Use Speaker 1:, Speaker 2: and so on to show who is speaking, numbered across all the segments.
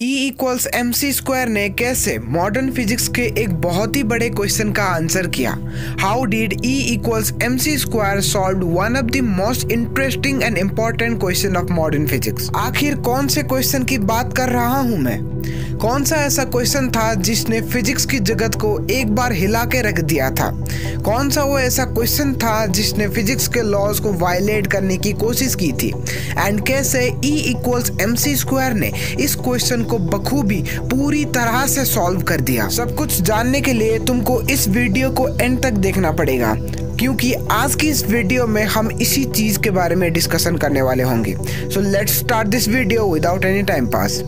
Speaker 1: E=mc² ने कैसे modern physics के एक बहुत ही बड़े क्वेश्चन का आंसर किया। How did E=mc² solve one of the most interesting and important question of modern physics. आखिर कौन से क्वेश्चन की बात कर रहा हूं मैं? कौन सा ऐसा क्वेश्चन था जिसने फिजिक्स की जगत को एक बार हिला के रख दिया था? कौन सा वो ऐसा क्वेश्चन था जिसने फिजिक्स के लॉज को वायलेट करने की कोशिश की थी? एंड कैसे E=mc² ने इस क्वेश्चन को बखूबी पूरी तरह से सॉल्व कर दिया। सब कुछ जानने के लिए तुमको इस वीडियो को एंड तक देखना पड़ेगा, क्योंकि आज की इस वीडियो में हम इसी चीज के बारे में डिस्कशन करने वाले होंगे। So let's start this video without any time pass.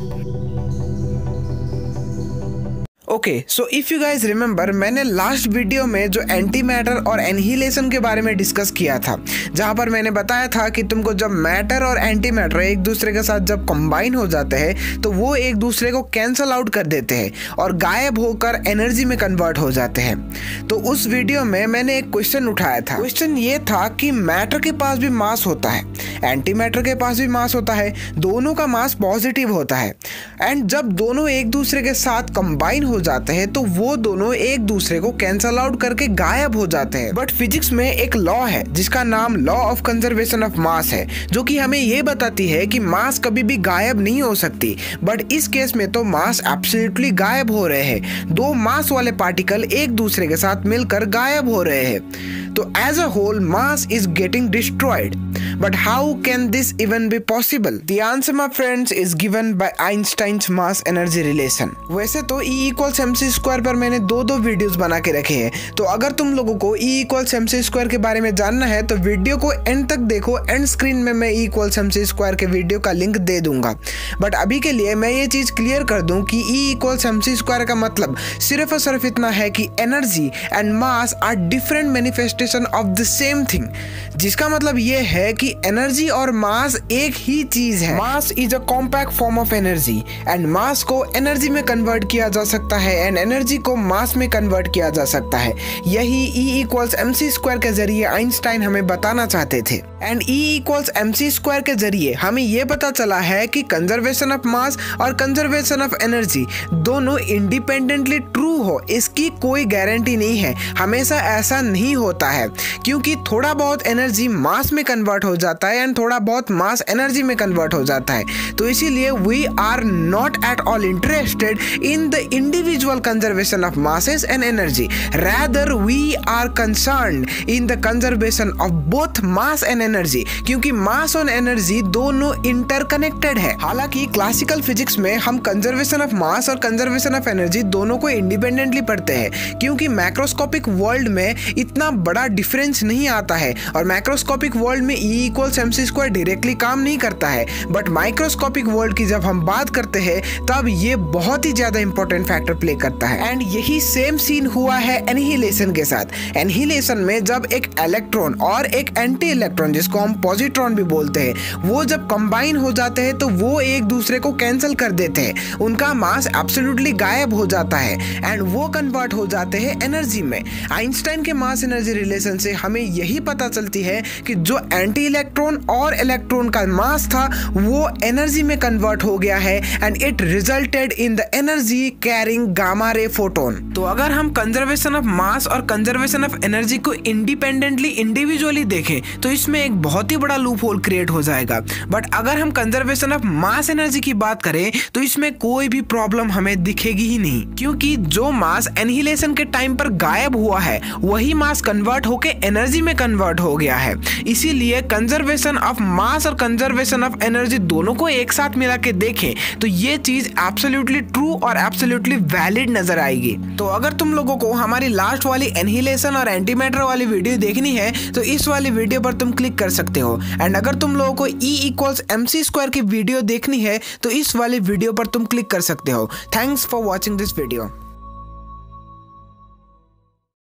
Speaker 1: Okay, so if you guys remember, मैंने लास्ट वीडियो में जो एंटी मैटर और एनहिलेशन के बारे में डिस्कस किया था, जहां पर मैंने बताया था कि तुमको जब मैटर और एंटी मैटर एक दूसरे के साथ जब कंबाइन हो जाते हैं तो वो एक दूसरे को कैंसल आउट कर देते हैं और गायब होकर एनर्जी में कन्वर्ट हो जाते हैं। तो उस वीडियो में मैंने एक क्वेश्चन उठाया था। क्वेश्चन ये था कि मैटर के पास भी मास होता है, एंटी मैटर के पास भी मास होता है, दोनों का मास पॉजिटिव होता है, एंड जब दोनों एक दूसरे के साथ कंबाइन हो जाते हैं तो वो दोनों एक दूसरे को कैंसल आउट करके गायब हो जाते हैं। बट फिजिक्स में एक लॉ है जिसका नाम law of conservation of mass है, जो कि हमें ये बताती है कि मास कभी भी गायब नहीं हो सकती। बट इस केस में तो मास एब्सोल्युटली गायब हो रहे हैं। दो मास वाले पार्टिकल एक दूसरे के साथ मिलकर गायब हो रहे हैं। तो as a whole mass is getting destroyed. But how can this even be possible? The answer, my friends, is given by Einstein's mass energy relation. वैसे तो E=mc² पर मैंने दो वीडियोस बना के रखे हैं, तो अगर तुम लोगों को E=mc² के बारे में जानना है तो वीडियो को एंड तक देखो। एंड स्क्रीन में मैं E=mc² के वीडियो का लिंक दे दूंगा। बट अभी के लिए मैं ये चीज क्लियर कर दूं कि E=mc² का मतलब सिर्फ और सिर्फ इतना है कि energy and mass are different manifestation of the same thing, जिसका मतलब ये है कि एनर्जी और मास एक ही चीज है। Mass is a compact form of energy, and मास को एनर्जी में कन्वर्ट किया जा सकता है एंड एनर्जी को मास में कन्वर्ट किया जा सकता है। यही E=mc² के जरिए आइंस्टाइन हमें बताना चाहते थे। एंड E=mc² के जरिए हमें यह पता चला है कि कंजर्वेशन ऑफ मास और कंजर्वेशन ऑफ एनर्जी दोनों इंडिपेंडेंटली ट्रू हो, इसकी कोई गारंटी नहीं है। हमेशा ऐसा नहीं होता है, क्योंकि थोड़ा बहुत एनर्जी मास में कन्वर्ट हो जाता है एंड थोड़ा बहुत मास एनर्जी में कन्वर्ट हो जाता है। तो इसीलिए we are not at all interested in the individual conservation of masses and energy, rather we are concerned in the conservation of both mass and energy, क्योंकि मास और एनर्जी दोनों interconnected है। हालांकि क्लासिकल फिजिक्स में हम conservation of mass और conservation of energy दोनों को इंडिपेंडेंटली पढ़ते हैं, क्योंकि मैक्रोस्कोपिक वर्ल्ड में इतना बड़ा डिफरेंस नहीं आता है और मैक्रोस्कोपिक वर्ल्ड में E=mc² डायरेक्टली काम नहीं करता है। बट माइक्रोस्कोपिक वर्ल्ड की जब हम बात करते हैं तब ये बहुत ही ज्यादा इंपॉर्टेंट फैक्टर प्ले करता है। एंड यही सेम सीन हुआ है एनहिलेशन के साथ। एनहिलेशन में जब एक इलेक्ट्रॉन और एक एंटी इलेक्ट्रॉन, जिसको हम पॉजिट्रॉन भी बोलते हैं, वो जब कंबाइन हो जाते हैं तो वो एक दूसरे को कैंसिल कर देते हैं, उनका मास एब्सोल्युटली गायब हो जाता है एंड वो कन्वर्ट हो जाते हैं एनर्जी में। आइंस्टाइन के मास एनर्जी रिलेशन से हमें यही पता चलती है कि जो एंटी इलेक्ट्रॉन और इलेक्ट्रॉन का मास था वो एनर्जी में कन्वर्ट हो गया है and it resulted in the energy carrying gamma ray photon. तो अगर हम कंजर्वेशन ऑफ मास और कंजर्वेशन ऑफ एनर्जी को इंडिपेंडेंटली इंडिविजुअली देखें तो इसमें एक बहुत ही बड़ा लूप होल क्रिएट हो जाएगा। बट अगर हम कंजर्वेशन ऑफ मास एनर्जी की बात करें तो इसमें कोई भी प्रॉब्लम हमें दिखेगी ही नहीं, क्योंकि जो मास एनहिलेशन के टाइम पर गायब हुआ है वही मास कन्वर्ट होके एनर्जी में कन्वर्ट हो गया है। इसीलिए कंजर्वेशन ऑफ मास और कंजर्वेशन ऑफ एनर्जी दोनों को एक साथ मिला के देखें तो ये चीज एब्सोल्युटली ट्रू और एब्सोल्युटली वैलिड नजर आएगी। तो अगर तुम लोगों को हमारी लास्ट वाली एनहिलेशन और एंटीमैटर वाली वीडियो देखनी है तो इस वाली वीडियो पर तुम क्लिक कर सकते हो। एंड अगर तुम लोगों को E=mc² की वीडियो देखनी है तो इस वाली वीडियो पर तुम क्लिक कर सकते हो। Thanks for watching this video.